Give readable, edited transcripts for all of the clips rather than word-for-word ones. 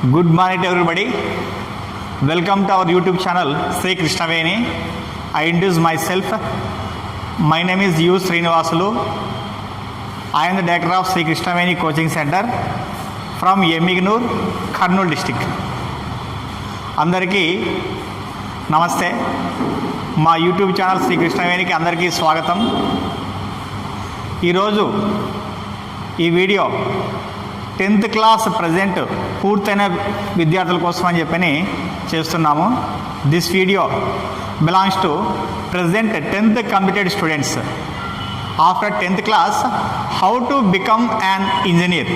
Good morning to everybody. Welcome to our YouTube channel Sri Krishnaveni. I introduce myself. My name is U. Srinivasulu. I am the director of Sri Krishnaveni Coaching Center from Yemignur, Kurnool district. అందరికీ నమస్తే. మా YouTube channel Shri కృష్ణవేణికి అందరికీ స్వాగతం. ఈరోజు ఈ video 10th class present పూర్తయిన విద్యార్థుల కోసం అని చెప్పని చేస్తున్నాము. This video belongs to present 10th completed students. After 10th class how to become an engineer.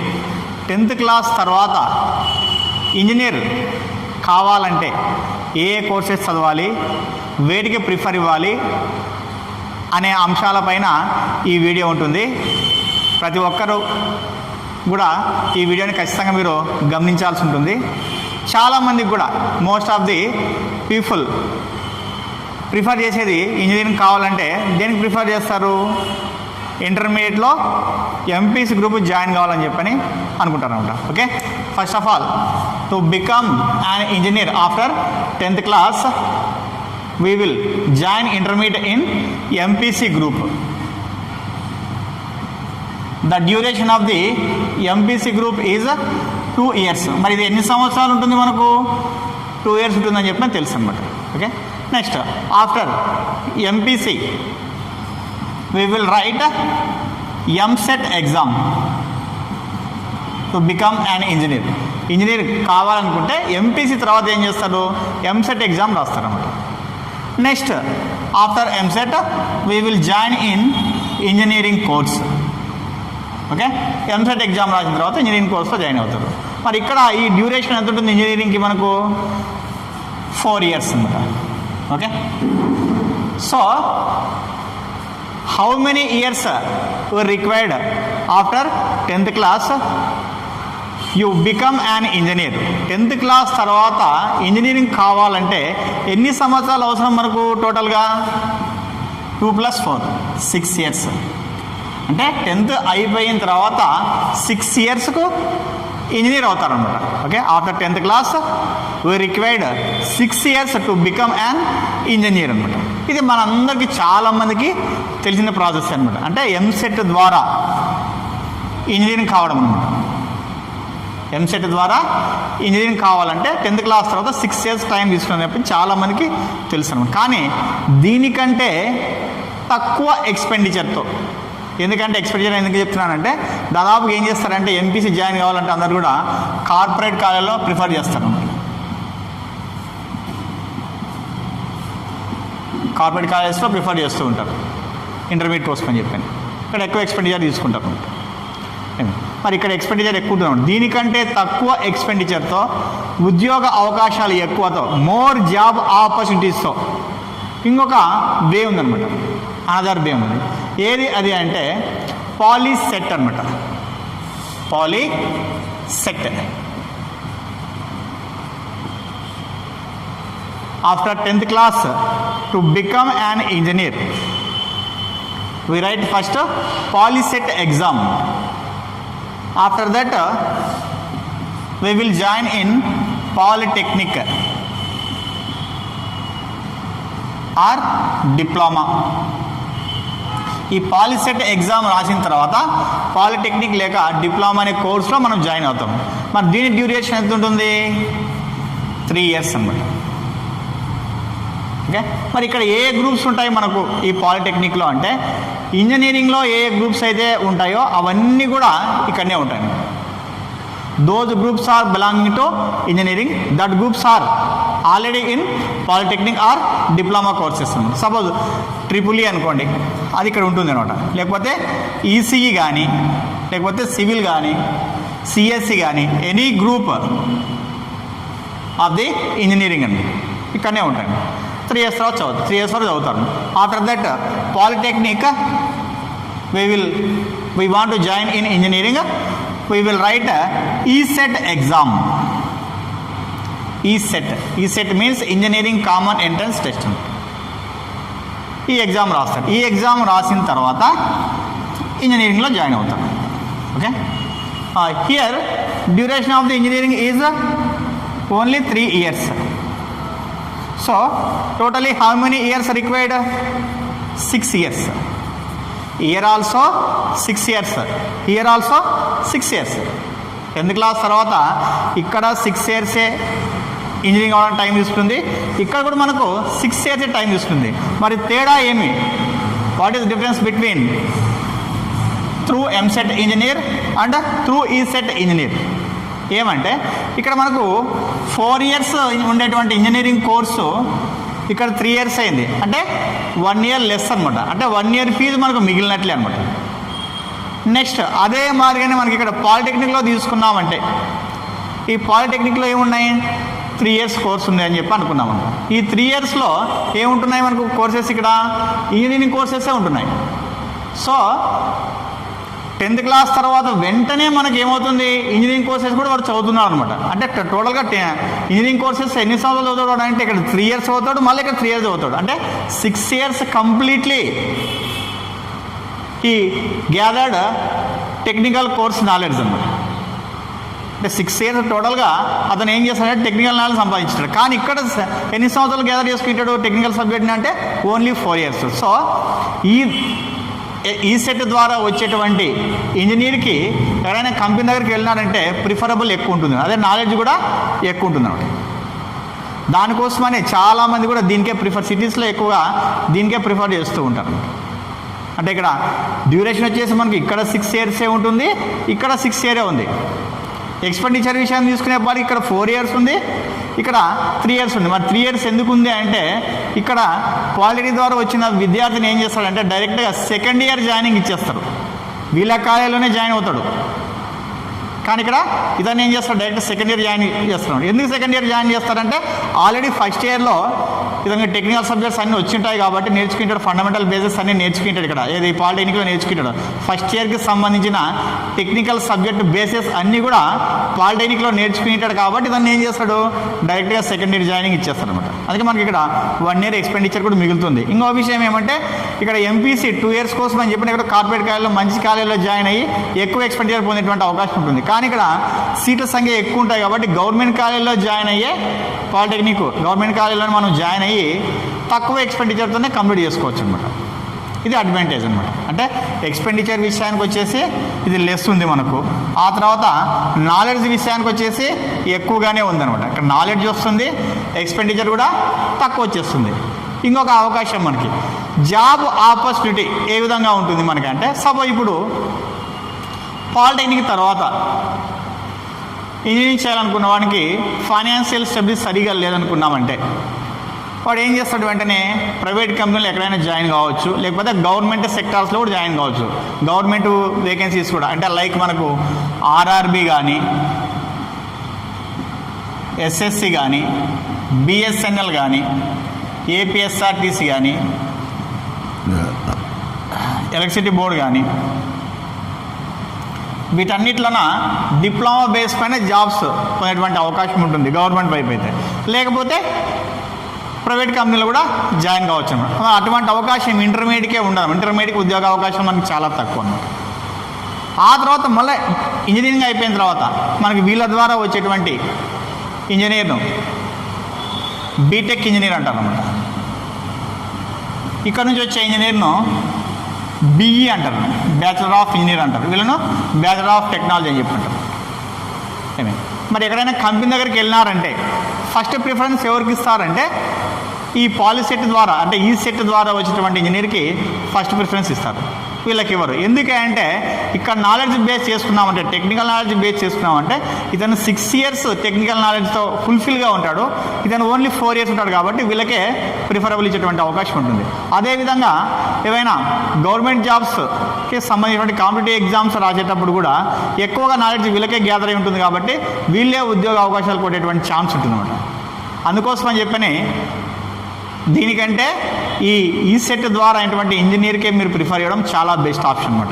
10th class తర్వాత ఇంజనీర్ కావాలంటే ఏ కోర్సెస్ చదవాలి, వేటికి ప్రిఫర్ ఇవ్వాలి అనే అంశాలపైన ఈ వీడియో ఉంటుంది. ప్రతి ఒక్కరూ కూడా ఈ వీడియోని ఖచ్చితంగా మీరు గమనించాల్సి ఉంటుంది. చాలామందికి కూడా most of the people prefer చేసేది ఇంజనీరింగ్ కావాలంటే దేనికి ప్రిఫర్ చేస్తారు? ఇంటర్మీడియట్లో ఎంపీసీ గ్రూప్ జాయిన్ కావాలని చెప్పని అనుకుంటారు అనమాట. Okay, first of all to become an engineer after 10th class we will join intermediate in MPC group. The duration of the MPC group is 2 years. మరి ఇది ఎన్ని సంవత్సరాలు ఉంటుంది? మనకు 2 years ఉంటుందని చెప్పి తెలుసు అనమాట. Okay, next after MPC we will write MSET exam to become an engineer. Engineer కావాలనుకుంటే ఎంపీసీ తర్వాత ఏం చేస్తారు? ఎంసెట్ ఎగ్జామ్ రాస్తారు అన్నమాట. Next after EAMCET we will join in engineering course. Okay, EAMCET exam రాసిన తర్వాత ఇంజనీరింగ్ కోర్స్లో జాయిన్ అవుతారు. మరి ఇక్కడ ఈ డ్యూరేషన్ ఎంత ఉంటుంది ఇంజనీరింగ్కి? మనకు 4 years అనమాట. Okay, so how many years were required after 10th class you become an engineer? 10th class తర్వాత ఇంజనీరింగ్ కావాలంటే ఎన్ని సంవత్సరాలు అవసరం మనకు? టోటల్గా 2 + 4 6 years. అంటే 10th అయిపోయిన తర్వాత 6 yearsకు ఇంజనీర్ అవుతారనమాట. Okay, after 10th class we required 6 years to become an engineer అనమాట. ఇది మనందరికీ చాలామందికి తెలిసిన ప్రాసెస్ అనమాట. అంటే ఎంసెట్ ద్వారా ఇంజనీరింగ్ కావడం అనమాట. ఎంసెట్ ద్వారా ఇంజనీరింగ్ కావాలంటే 10th క్లాస్ తర్వాత 6 years టైం తీసుకుని చెప్పి చాలామందికి తెలుసు అనమాట. కానీ దీనికంటే తక్కువ ఎక్స్పెండిచర్తో, ఎందుకంటే ఎక్స్పెండిచర్ ఎందుకు చెప్తున్నానంటే దాదాపు ఏం చేస్తారంటే ఎంపీసీ జాయిన్ కావాలంటే అందరు కూడా కార్పొరేట్ కాలేజ్లో ప్రిఫర్ చేస్తారు. కార్పొరేట్ కాలేజెస్లో ప్రిఫర్ చేస్తూ ఉంటారు ఇంటర్మీడియట్ కోసం అని చెప్పాను. ఇక్కడ ఎక్కువ ఎక్స్పెండిచర్ తీసుకుంటారు. మరి ఇక్కడ ఎక్స్పెండిచర్ ఎక్కువ ఉంటుంది. దీనికంటే తక్కువ ఎక్స్పెండిచర్తో, ఉద్యోగ అవకాశాలు ఎక్కువతో, మోర్ జాబ్ ఆపర్చునిటీస్తో ఇంకొక వే ఉందన్నమాట. అనదర్ వే ఉంది. ఏది అది అంటే పాలీసెట్ అనమాట. POLYCET. After 10th class to become an engineer we write first polyset exam. After that we will join in polytechnic or diploma. ఈ పాలిసెట్ ఎగ్జామ్ రాసిన తర్వాత పాలిటెక్నిక్ లేక డిప్లొమా అనే కోర్సులో మనం జాయిన్ అవుతాం. మరి దీని డ్యూరేషన్ ఎంత ఉంటుంది? 3 years అన్నమాట. ఓకే, మరి ఇక్కడ ఏ గ్రూప్స్ ఉంటాయి మనకు ఈ పాలిటెక్నిక్లో అంటే ఇంజనీరింగ్లో ఏ గ్రూప్స్ అయితే ఉంటాయో అవన్నీ కూడా ఇక్కడనే ఉంటాయి. Those groups are belonging to engineering, that groups are already in polytechnic or diploma courses. Suppose triple అనుకోండి, అది ఇక్కడ ఉంటుంది అనమాట. లేకపోతే ఈసీఈ కానీ, లేకపోతే సివిల్ కానీ, సిఎస్సి కానీ, any group of the engineering అండి ఇక్కడనే ఉంటాయి. 3 years తర్వాత 3 years వరకు చదువుతారు. After that polytechnic we want to join in engineering, we will write ECET exam. ECET means engineering common entrance test. ఈ ఎగ్జామ్ రాస్తారు. ఈ ఎగ్జామ్ రాసిన తర్వాత ఇంజనీరింగ్లో జాయిన్ అవుతారు. Okay, here duration of the engineering is only 3 years. So totally how many years required? 6 years. Year also 6 years, year also 6 years. 10th class తర్వాత ఇక్కడ 6 years engineering అవ్వడానికి టైం తీసుకుంది, ఇక్కడ కూడా మనకు 6 years టైం తీసుకుంది. మరి తేడా ఏమి? What is difference between through EAMCET engineer and through ECET engineer? ఏమంటే ఇక్కడ మనకు 4 years ఉండేటువంటి ఇంజనీరింగ్ కోర్సు ఇక్కడ 3 years అయింది, అంటే 1 year లెస్ అనమాట. అంటే 1 year ఫీజు మనకు మిగిలినట్లే అనమాట. నెక్స్ట్ అదే మాదిరిగానే మనకి ఇక్కడ పాలిటెక్నిక్లో తీసుకున్నామంటే, ఈ పాలిటెక్నిక్లో ఏమున్నాయి? 3 years కోర్స్ ఉంది అని చెప్పి అనుకున్నాం. ఈ 3 yearsలో ఏముంటున్నాయి మనకు కోర్సెస్? ఇక్కడ ఇంజనీరింగ్ కోర్సెసే ఉంటున్నాయి. సో 10th class తర్వాత వెంటనే మనకి ఏమవుతుంది? ఇంజనీరింగ్ కోర్సెస్ కూడా వాడు చదువుతున్నాడు అనమాట. అంటే టోటల్గా ఇంజనీరింగ్ కోర్సెస్ ఎన్ని సంవత్సరాలు చదువుతాడు అంటే ఇక్కడ 3 years చదువుతాడు, మళ్ళీ ఇక్కడ 3 years చదువుతాడు. అంటే 6 years కంప్లీట్లీ ఈ గ్యాదర్డ్ టెక్నికల్ కోర్స్ నాలెడ్జ్ అనమాట. అంటే 6 years టోటల్గా అతను ఏం చేస్తాడంటే టెక్నికల్ నాలెడ్జ్ సంపాదించాడు. కానీ ఇక్కడ ఎన్ని సంవత్సరాలు గ్యాదర్ చేసుకుంటాడు టెక్నికల్ సబ్జెక్ట్ని అంటే ఓన్లీ 4 years. సో ఈ సెట్ ద్వారా వచ్చేటువంటి ఇంజనీర్కి ఎవరైనా కంపెనీ దగ్గరికి వెళ్ళినారంటే ప్రిఫరబుల్ ఎక్కువ ఉంటుంది, అదే నాలెడ్జ్ కూడా ఎక్కువ ఉంటుంది అనమాట. దానికోసమనే చాలామంది కూడా దీనికే ప్రిఫర్, సిటీస్లో ఎక్కువగా దీనికే ప్రిఫర్ చేస్తూ ఉంటారు. అంటే ఇక్కడ డ్యూరేషన్ వచ్చేసి మనకి ఇక్కడ 6 years ఉంటుంది, ఇక్కడ 6 years ఉంది. ఎక్స్పెండిచర్ విషయాన్ని తీసుకునేప్పటికి ఇక్కడ 4 years ఉంది, ఇక్కడ 3 years ఉంది. మరి 3 years ఎందుకు ఉంది అంటే ఇక్కడ పాలిటెక్నిక్ ద్వారా వచ్చిన విద్యార్థిని ఏం చేస్తాడంటే డైరెక్ట్గా 2nd year జాయినింగ్ ఇచ్చేస్తారు, వీళ్ళ కాలేజీలోనే జాయిన్ అవుతాడు. కానీ ఇక్కడ ఇతను ఏం చేస్తాడు? డైరెక్ట్ 2nd year జాయిన్ చేస్తున్నాడు. ఎందుకు 2nd year జాయిన్ చేస్తారంటే ఆల్రెడీ 1st yearలో ఇతనికి టెక్నికల్ సబ్జెక్ట్స్ అన్నీ వచ్చింటాయి కాబట్టి నేర్చుకుంటాడు, ఫండమెంటల్ బేసిస్ అన్నీ నేర్చుకుంటాడు. ఇక్కడ ఏది పాలిటెక్నిక్లో నేర్చుకుంటాడు. 1st yearకి సంబంధించిన టెక్నికల్ సబ్జెక్ట్ బేసిస్ అన్నీ కూడా పాలిటెక్నిక్లో నేర్చుకుంటాడు కాబట్టి ఇతను ఏం చేస్తాడు? డైరెక్ట్గా 2nd year జాయినింగ్ ఇచ్చేస్తాడు అనమాట. అందుకే మనకి ఇక్కడ 1 year ఎక్స్పెండిచర్ కూడా మిగులుతుంది. ఇంకో విషయం ఏమంటే ఇక్కడ ఎంపీసీ 2 years కోసం అని చెప్పిన ఇక్కడ కార్పొరేట్ కాలేజీలో మంచి కాలేజీలో జాయిన్ అయ్యి ఎక్కువ ఎక్స్పెండిచర్ పొందేటువంటి అవకాశం ఉంటుంది. కానీ ఇక్కడ సీట్ల సంఖ్య ఎక్కువ ఉంటాయి కాబట్టి గవర్నమెంట్ కాలేజీలో జాయిన్ అయ్యే పాలిటెక్నిక్ గవర్నమెంట్ కాలేజీలో మనం జాయిన్ అయ్యి తక్కువ ఎక్స్పెండిచర్తోనే కంప్లీట్ చేసుకోవచ్చు అనమాట. ఇది అడ్వాంటేజ్ అనమాట. అంటే ఎక్స్పెండిచర్ విషయానికి వచ్చేసి ఇది లెస్ ఉంది మనకు, ఆ తర్వాత నాలెడ్జ్ విషయానికి వచ్చేసి ఎక్కువగానే ఉందన్నమాట. ఇక్కడ నాలెడ్జ్ వస్తుంది, ఎక్స్పెండిచర్ కూడా తక్కువ వచ్చేస్తుంది. ఇంకొక అవకాశం మనకి జాబ్ ఆపర్చునిటీ ఏ విధంగా ఉంటుంది మనకి అంటే, సపోజ్ ఇప్పుడు పాలిటెక్నిక్ తర్వాత ఇంజనీరింగ్ చేయాలనుకున్న వాడికి ఫైనాన్షియల్ స్టెబిలిటీ సరిగా లేదనుకున్నామంటే వాడు ఏం చేస్తాడు? వెంటనే ప్రైవేట్ కంపెనీలు ఎక్కడైనా జాయిన్ కావచ్చు, లేకపోతే గవర్నమెంట్ సెక్టార్స్లో కూడా జాయిన్ కావచ్చు. గవర్నమెంట్ వేకెన్సీస్ కూడా అంటే లైక్ మనకు ఆర్ఆర్బి కానీ, ఎస్ఎస్సి కానీ, బిఎస్ఎన్ఎల్ కానీ, ఏపీఎస్ఆర్టీసీ కానీ, ఎలక్ట్రిసిటీ బోర్డు కానీ, వీటన్నిటిలోన డిప్లొమా బేస్ పైన జాబ్స్ పొందేటువంటి అవకాశం ఉంటుంది గవర్నమెంట్ వైపు అయితే. లేకపోతే ప్రైవేట్ కంపెనీలు కూడా జాయిన్ కావచ్చు అన్నమాట. అటువంటి అవకాశం ఇంటర్మీడియట్కే ఉండదు. ఇంటర్మీడియట్ ఉద్యోగ అవకాశం మనకి చాలా తక్కువ అన్నమాట. ఆ తర్వాత మళ్ళీ ఇంజనీరింగ్ అయిపోయిన తర్వాత మనకి వీళ్ళ ద్వారా వచ్చేటువంటి ఇంజనీర్ను బీటెక్ ఇంజనీర్ అంటారు అన్నమాట. ఇక్కడ నుంచి వచ్చే ఇంజనీర్ను బిఈ అంటారు, బ్యాచిలర్ ఆఫ్ ఇంజనీర్ అంటారు. వీళ్ళను బ్యాచిలర్ ఆఫ్ టెక్నాలజీ అని చెప్పుకుంటారు. మరి ఎక్కడైనా కంపెనీ దగ్గరికి వెళ్ళినారంటే ఫస్ట్ ప్రిఫరెన్స్ ఎవరికి ఇస్తారంటే ఈ పాలిసెట్ ద్వారా అంటే ఈ సెట్ ద్వారా వచ్చేటువంటి ఇంజనీర్కి ఫస్ట్ ప్రిఫరెన్స్ ఇస్తారు, వీళ్ళకి ఇవ్వరు. ఎందుకంటే ఇక్కడ నాలెడ్జ్ బేస్ చేసుకున్నామంటే, టెక్నికల్ నాలెడ్జ్ బేస్ చేసుకున్నామంటే ఇతను 6 years టెక్నికల్ నాలెడ్జ్తో ఫుల్ఫిల్గా ఉంటాడు, ఇతను ఓన్లీ 4 years ఉంటాడు కాబట్టి వీళ్ళకే ప్రిఫరబుల్ ఇచ్చేటువంటి అవకాశం ఉంటుంది. అదేవిధంగా ఏవైనా గవర్నమెంట్ జాబ్స్కి సంబంధించినటువంటి కాంపిటేటివ్ ఎగ్జామ్స్ రాసేటప్పుడు కూడా ఎక్కువగా నాలెడ్జ్ వీళ్ళకే గ్యాదర్ అయి ఉంటుంది కాబట్టి వీళ్ళే ఉద్యోగ అవకాశాలు కొట్టేటువంటి ఛాన్స్ ఉంటుంది అన్నమాట. అందుకోసం అని చెప్పని దీనికంటే ఈ సెట్ ద్వారా అయినటువంటి ఇంజనీర్కే మీరు ప్రిఫర్ చేయడం చాలా బెస్ట్ ఆప్షన్ అనమాట.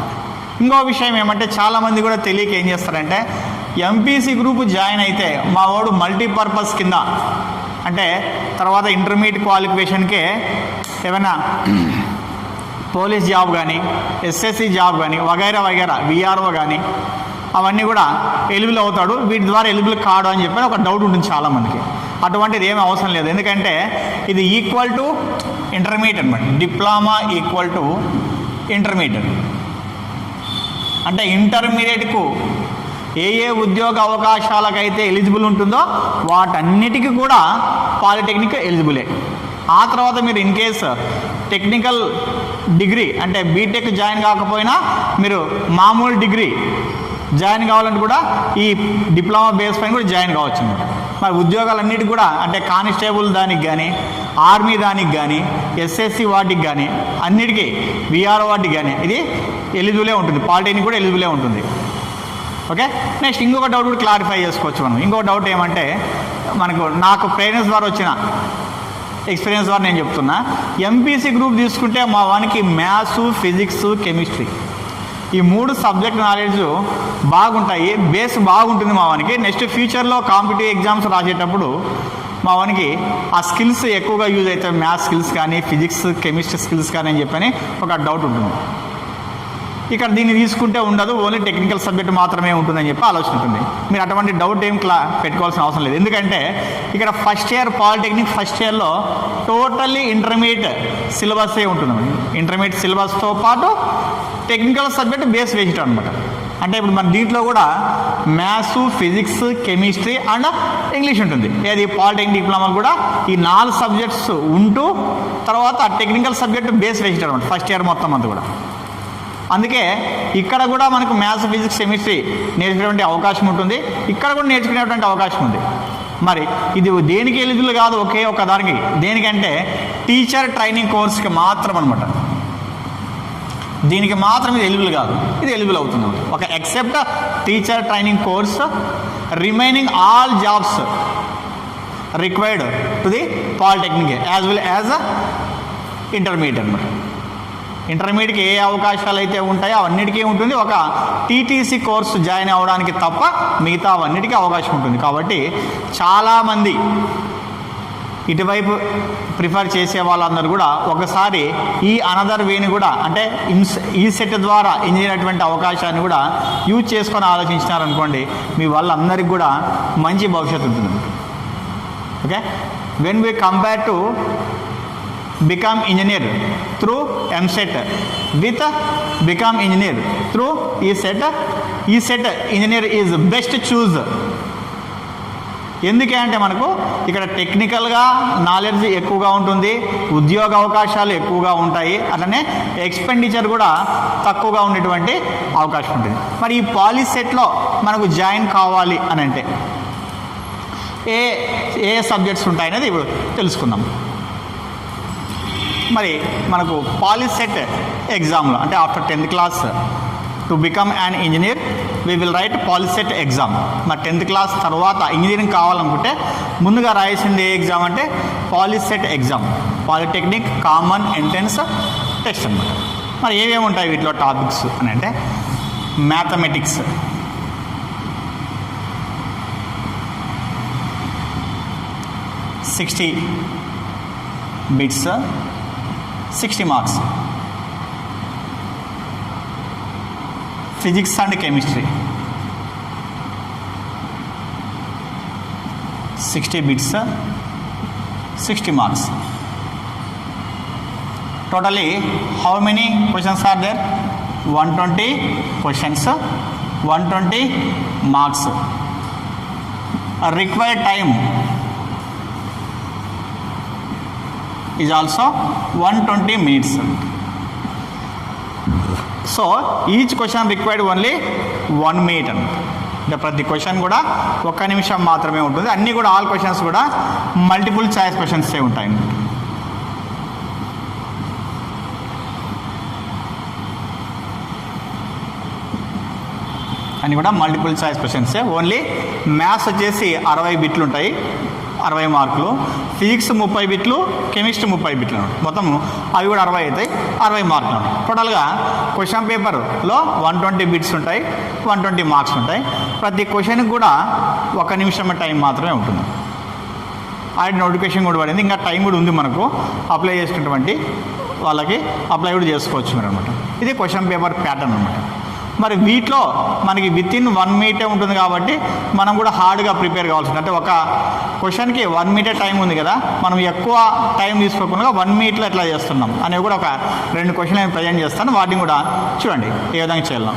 ఇంకో విషయం ఏమంటే చాలామంది కూడా తెలియక ఏం చేస్తారంటే ఎంపీసీ గ్రూప్ జాయిన్ అయితే మా వాడు మల్టీపర్పస్ కింద అంటే తర్వాత ఇంటర్మీడియట్ క్వాలిఫికేషన్కే ఏమైనా పోలీస్ జాబ్ కానీ, ఎస్ఎస్సి జాబ్ కానీ, వగైరా వగైరా, విఆర్ఓ కానీ అవన్నీ కూడా ఎలిజిబుల్ అవుతాడు, వీటి ద్వారా ఎలిజిబుల్ కాడు అని చెప్పి ఒక డౌట్ ఉంటుంది చాలామందికి. అటువంటిది ఏమీ అవసరం లేదు, ఎందుకంటే ఇది ఈక్వల్ టు ఇంటర్మీడియట్ అనమాట. డిప్లొమా ఈక్వల్ టు ఇంటర్మీడియట్ అంటే ఇంటర్మీడియట్కు ఏ ఉద్యోగ అవకాశాలకైతే ఎలిజిబుల్ ఉంటుందో వాటన్నిటికీ కూడా పాలిటెక్నిక్ ఎలిజిబులే. ఆ తర్వాత మీరు ఇన్ కేస్ టెక్నికల్ డిగ్రీ అంటే బీటెక్ జాయిన్ కాకపోయినా మీరు మామూలు డిగ్రీ జాయిన్ కావాలంటే కూడా ఈ డిప్లొమా బేస్ పైన కూడా జాయిన్ కావచ్చు అనమాట. మరి ఉద్యోగాలన్నిటికి కూడా అంటే కానిస్టేబుల్ దానికి కానీ, ఆర్మీ దానికి కానీ, ఎస్ఎస్సి వాటికి కానీ, అన్నిటికీ విఆర్ఓ వాటికి కానీ ఇది ఎలిజిబులే ఉంటుంది, పాలిటెక్నిక్ కూడా ఎలిజిబులే ఉంటుంది. ఓకే, నెక్స్ట్ ఇంకొక డౌట్ కూడా క్లారిఫై చేసుకోవచ్చు మనం. ఇంకొక డౌట్ ఏమంటే నాకు పేరెంట్స్ ద్వారా వచ్చిన ఎక్స్పీరియన్స్ ద్వారా నేను చెప్తున్నా, ఎంపీసీ గ్రూప్ తీసుకుంటే మా వానికి మ్యాథ్స్, ఫిజిక్స్, కెమిస్ట్రీ ఈ 3 సబ్జెక్ట్ నాలెడ్జ్ బాగుంటాయి, బేస్ బాగుంటుంది మా వానికి. నెక్స్ట్ ఫ్యూచర్లో కాంపిటేటివ్ ఎగ్జామ్స్ రాసేటప్పుడు మా వానికి ఆ స్కిల్స్ ఎక్కువగా యూజ్ అవుతాయి, మ్యాథ్స్ స్కిల్స్ కానీ, ఫిజిక్స్, కెమిస్ట్రీ స్కిల్స్ కానీ అని చెప్పని ఒక డౌట్ ఉంటుంది. ఇక్కడ దీన్ని తీసుకుంటే ఉండదు, ఓన్లీ టెక్నికల్ సబ్జెక్ట్ మాత్రమే ఉంటుందని చెప్పి ఆలోచన ఉంటుంది. మీరు అటువంటి డౌట్ ఏం పెట్టుకోవాల్సిన అవసరం లేదు, ఎందుకంటే ఇక్కడ ఫస్ట్ ఇయర్ పాలిటెక్నిక్ ఫస్ట్ ఇయర్లో టోటల్లీ ఇంటర్మీడియట్ సిలబస్సే ఉంటుంది. ఇంటర్మీడియట్ సిలబస్తో పాటు టెక్నికల్ సబ్జెక్ట్ బేస్ వేసేటం అనమాట. అంటే ఇప్పుడు మన దీంట్లో కూడా maths, physics, chemistry and English ఉంటుంది. ఏది పాలిటెక్నిక్ డిప్లొమా కూడా ఈ 4 సబ్జెక్ట్స్ ఉంటూ తర్వాత టెక్నికల్ సబ్జెక్ట్ బేస్ వేసేటం అనమాట ఫస్ట్ ఇయర్ మొత్తం అంతా కూడా. అందుకే ఇక్కడ కూడా మనకు మ్యాథ్స్, ఫిజిక్స్, కెమిస్ట్రీ నేర్చుకునేటువంటి అవకాశం ఉంటుంది, ఇక్కడ కూడా నేర్చుకునేటువంటి అవకాశం ఉంది. మరి ఇది దేనికి ఎలిజిబుల్ కాదు, ఒకే ఒక దానికి, దేనికంటే టీచర్ ట్రైనింగ్ కోర్స్కి మాత్రం అనమాట. దీనికి మాత్రం ఇది ఎలిజిబుల్ కాదు, ఇది ఎలిజిబుల్ అవుతుంది ఒక except teacher training course remaining all jobs required to the polytechnic as well as intermediate అనమాట. ఇంటర్మీడియట్కి ఏ అవకాశాలు అయితే ఉంటాయో అవన్నిటికీ ఉంటుంది, ఒక టీటీసీ కోర్సు జాయిన్ అవ్వడానికి తప్ప మిగతా అవన్నిటికీ అవకాశం ఉంటుంది. కాబట్టి చాలామంది ఇటువైపు ప్రిఫర్ చేసే వాళ్ళందరూ కూడా ఒకసారి ఈ అనదర్ వేని కూడా అంటే ఈ సెట్ ద్వారా ఇంజనీర్ అటువంటి అవకాశాన్ని కూడా యూజ్ చేసుకొని ఆలోచించినారనుకోండి, మీ వాళ్ళందరికీ కూడా మంచి భవిష్యత్తు ఉంటుంది. Okay, when we compare to become engineer through MSET with become engineer through ESET engineer is best choose. ఎందుకంటే మనకు ఇక్కడ టెక్నికల్గా నాలెడ్జ్ ఎక్కువగా ఉంటుంది, ఉద్యోగ అవకాశాలు ఎక్కువగా ఉంటాయి, అట్లనే ఎక్స్పెండిచర్ కూడా తక్కువగా ఉండేటువంటి అవకాశం ఉంటుంది. మరి ఈ పాలిసెట్లో మనకు జాయిన్ కావాలి అని అంటే ఏ సబ్జెక్ట్స్ ఉంటాయనేది ఇప్పుడు తెలుసుకుందాం. మరి మనకు పాలిసెట్ ఎగ్జామ్లో అంటే after 10th class to become an engineer we will write POLYCET exam. మరి 10th క్లాస్ తర్వాత ఇంజనీరింగ్ కావాలనుకుంటే ముందుగా రాయాల్సింది ఏ ఎగ్జామ్ అంటే POLYCET exam, polytechnic common entrance test అన్నమాట. మరి ఏమేమి ఉంటాయి వీటిలో టాపిక్స్ అని అంటే mathematics, $60 bits, 60 marks. Physics and chemistry 60 bits, 60 marks. Totally how many questions are there? 120 questions, 120 marks. Required time is also 120 minutes. So each question required only 1 minute అంటే ప్రతి question కూడా 1 నిమిషం మాత్రమే ఉంటుంది. అన్నీ కూడా ఆల్ క్వశ్చన్స్ కూడా మల్టిపుల్ చాయిస్ క్వశ్చన్సే ఉంటాయి. అన్నీ కూడా మల్టిపుల్ చాయిస్ క్వశ్చన్సే. ఓన్లీ మ్యాథ్స్ వచ్చేసి 60 బిట్లు ఉంటాయి, 60 మార్కులు. ఫిజిక్స్ 30 బిట్లు, కెమిస్ట్రీ 30 బిట్లు, మొత్తం అవి కూడా 60 అవుతాయి, 60 మార్కులు. టోటల్గా క్వశ్చన్ పేపర్లో 120 బిట్స్ ఉంటాయి, 120 మార్క్స్ ఉంటాయి. ప్రతి క్వశ్చన్కి కూడా 1 నిమిషం టైం మాత్రమే ఉంటుంది. ఆల్రెడీ నోటిఫికేషన్ కూడా పడింది, ఇంకా టైం కూడా ఉంది మనకు. అప్లై చేసుకున్నటువంటి వాళ్ళకి అప్లై కూడా చేసుకోవచ్చు మీరు అనమాట. ఇది క్వశ్చన్ పేపర్ ప్యాటర్న్ అనమాట. మరి వీటిలో మనకి విత్ ఇన్ 1 minute ఉంటుంది కాబట్టి మనం కూడా హార్డ్గా ప్రిపేర్ కావాల్సి ఉంటుంది. అంటే ఒక క్వశ్చన్కి 1 minute టైం ఉంది కదా, మనం ఎక్కువ టైం తీసుకోకుండా 1 minute ఎట్లా చేస్తున్నాం అనేవి కూడా ఒక 2 క్వశ్చన్లు నేను ప్రజెంట్ చేస్తాను. వాటిని కూడా చూడండి ఏ విధంగా చేయాలి.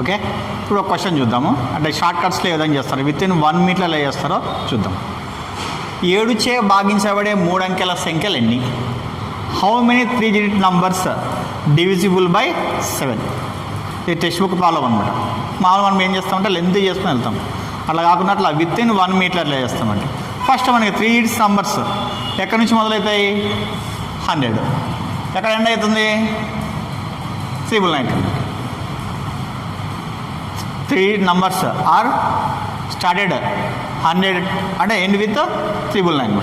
ఓకే, ఇప్పుడు ఒక క్వశ్చన్ చూద్దాము. అంటే షార్ట్ కట్స్లో ఏ విధంగా చేస్తారు, విత్ ఇన్ 1 minute ఎలా చేస్తారో చూద్దాం. 7చే భాగించబడే 3 అంకెల సంఖ్యలు ఎన్ని? How many 3-digit numbers divisible by 7? ఇది టెక్స్ట్ బుక్ ప్రాబ్లం అనమాట. మామూలుగా మనం ఏం చేస్తామంటే లెంత్ చేసుకుని వెళ్తాం. అట్లా కాకుండా అట్లా విత్ ఇన్ 1 minute అట్లా చేస్తామంటే ఫస్ట్ మనకి 3-digit numbers ఎక్కడి నుంచి మొదలవుతాయి? 100. ఎక్కడ ఎండ్ అవుతుంది? 999. 3 numbers ఆర్ స్టార్టెడ్ 100 అంటే ఎండ్ విత్ 999.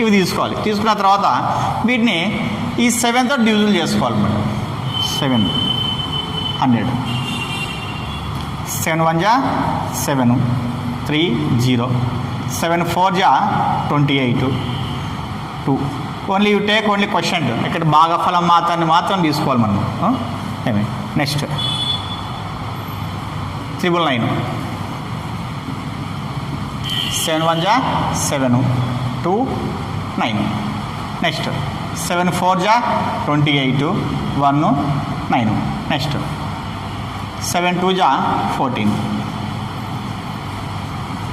ఇవి తీసుకోవాలి. తీసుకున్న తర్వాత వీటిని ఈ 7తో డివిజుల్ చేసుకోవాలన్నమాట. 7 100, 7 1 7, 3 0, 7 4 28, 2. Only you take only quotient. ఇక్కడ భాగఫలం మాత్రం తీసుకోవాలి మనం. ఏమి next 999, 7 1 7, 2 9. Next 7 4 28, 1 9. Next 7 2 14.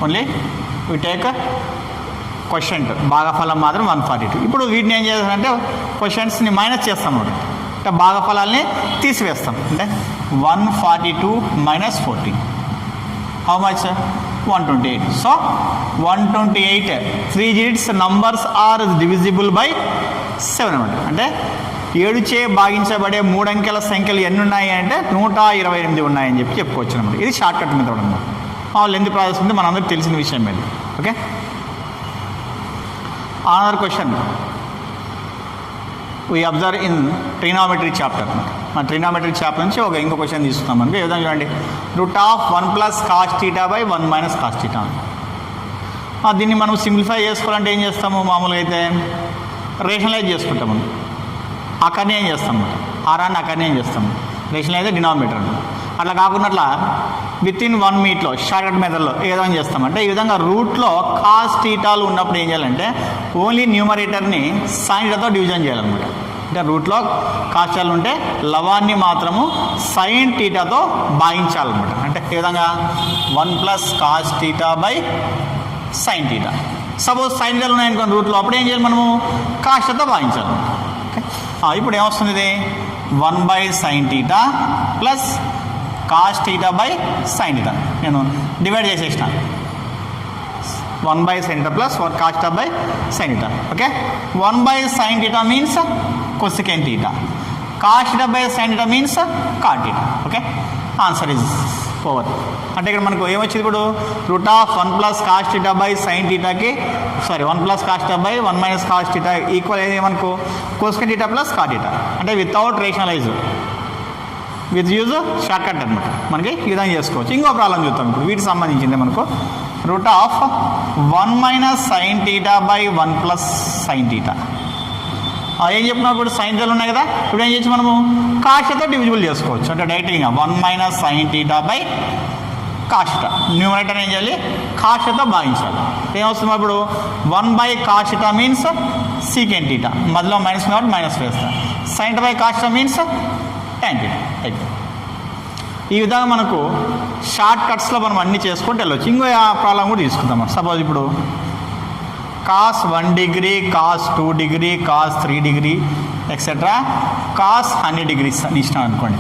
Only we take quotient భాగఫలం మాత్రం 142. ఇప్పుడు వీటిని ఏం చేస్తామంటే క్వశ్చన్స్ని మైనస్ చేస్తాం అన్నమాట. అంటే భాగఫలాల్ని తీసివేస్తాం. అంటే 142 minus 14 how much? 128. So 128 3-digit numbers are divisible by 7 అనమాట. అంటే 7చే భాగించబడే 3 అంకెల సంఖ్యలు ఎన్ని ఉన్నాయి అంటే 128 ఉన్నాయని చెప్పుకోవచ్చు అనమాట. ఇది షార్ట్ కట్ మెథడ్ అనమాట. మామూలు లెంత్ ప్రాసెస్ ఉంది, మనందరికీ తెలిసిన విషయం ఇది. Okay, another question we observe in trigonometry chapter. మన ట్రిగ్నోమెట్రీ చాప్టర్ నుంచి ఇంకో క్వశ్చన్ తీసుకుంటాం మనకి. ఏ విధంగా చూడండి, √1 + cos θ / 1 - cos θ. దీన్ని మనం సింప్లిఫై చేసుకోవాలంటే ఏం చేస్తాము? మామూలుగా అయితే రేషనలైజ్ చేసుకుంటాం. మనం అక్కడనే ఏం చేస్తాం, ఆరాన్ని అక్కడనే ఏం చేస్తాము, రేషనలైజ్ అయితే డినామినేటర్ అంటాం. అట్లా కాకుండా అట్లా with in 1 minute short cut మెథడ్లో ఏ విధంగా చేస్తామంటే ఈ విధంగా రూట్లో కాస్ థీటాలు ఉన్నప్పుడు ఏం చేయాలంటే ఓన్లీ న్యూమరేటర్ని సైన్ థీటాతో డివిజన్ చేయాలన్నమాట. అంటే రూట్లో కాస్ థీటాలు ఉంటే లవాన్ని మాత్రము సైన్ థీటాతో భాగించాలన్నమాట. అంటే ఏ విధంగా 1 + cos θ / sin θ. సపోజ్ సైన్ థీటాలు ఉన్నాయనుకోండి రూట్లో, అప్పుడు ఏం చేయాలి మనము? కాస్ థీటాతో భాగించాలి. ఇప్పుడు ఏమొస్తుంది? ఇది 1/sin θ + cos θ / sin θ. నేను డివైడ్ చేసేసిన 1/sin θ + cos θ / sin θ. Okay, 1/sin θ means cosecant θ, cos θ / sin θ means cot θ. Okay, answer is over. అంటే ఇక్కడ మనకు ఏమొచ్చింది? ఇప్పుడు √1 + cos θ / sin θకి 1 + cos θ / 1 - cos θ ఈక్వల్ అయ్యేది మనకు cosecant θ + cot θ. అంటే without rationalize, with use short cut. మనకి ఈ విధంగా చేసుకోవచ్చు. ఇంకో ప్రాబ్లం చూద్దాం ఇప్పుడు వీటికి సంబంధించింది. మనకు √1 - sin θ / 1 + sin θ. ఏం చెప్తున్నారు? ఇప్పుడు సైన్ థీటాలు ఉన్నాయి కదా, ఇప్పుడు ఏం చేయొచ్చు మనము? కాస్ థీటాతో డివిజిబుల్ చేసుకోవచ్చు. అంటే డైరెక్ట్గా 1 - sin θ / cos θ. న్యూమరేటర్ ఏం చేయాలి? కాస్ థీటాతో భాగించాలి. ఏమొస్తుంది ఇప్పుడు? 1/cos θ మీన్స్ secant θ, మధ్యలో మైనస్ కాబట్టి మైనస్ వేస్తా. sin θ / cos θ means tan θ. అయిపోయింది. ఈ విధంగా మనకు షార్ట్ కట్స్లో మనం అన్నీ చేసుకుంటూ వెళ్ళవచ్చు. ఇంకో ప్రాబ్లం కూడా తీసుకుందాం. సపోజ్ ఇప్పుడు cos 1 degree, cos 2 degree, cos 3 degree etcetera cos 100 degrees అని ఇష్టం అనుకోండి.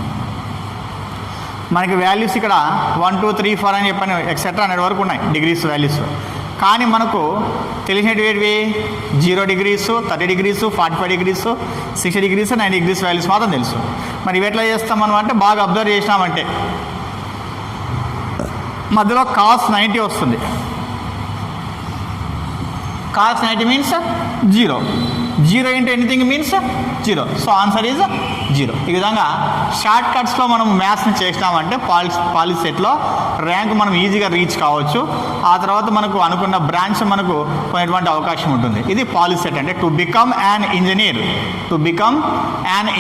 మనకి వాల్యూస్ ఇక్కడ 1 2 3 4 అని చెప్పని ఎక్సెట్రా 100 వరకు ఉన్నాయి డిగ్రీస్ వాల్యూస్. కానీ మనకు తెలిసినవి 0 degrees, 30 degrees, 45 degrees, 60 degrees, 90 degrees values మాత్రం తెలుసు. మరి ఇవి ఎట్లా చేస్తాం మనం అంటే బాగా అబ్జర్వ్ చేసినామంటే మధ్యలో cos 90 వస్తుంది. cos 90 means 0. 0 into anything means 0. So answer is 0. ఈ విధంగా షార్ట్ కట్స్లో మనం మ్యాథ్స్ని చేసినామంటే పాలిసెట్లో ర్యాంక్ మనం ఈజీగా రీచ్ కావచ్చు. ఆ తర్వాత మనకు అనుకున్న బ్రాంచ్ మనకు పోయేటువంటి అవకాశం ఉంటుంది. ఇది పాలిసెట్ అంటే to become an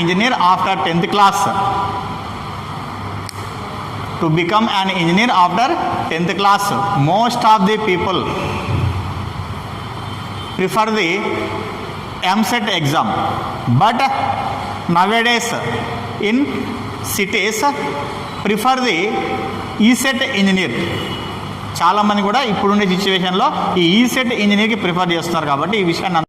engineer after 10th class. to become an engineer after 10th class. Most of the people prefer the MSET exam, but nowadays in cities prefer the ESET engineer. చాలామంది కూడా ఇప్పుడుండే సిచ్యువేషన్లో ఈ ECET ఇంజనీర్కి prefer చేస్తున్నారు. కాబట్టి ఈ విషయాన్ని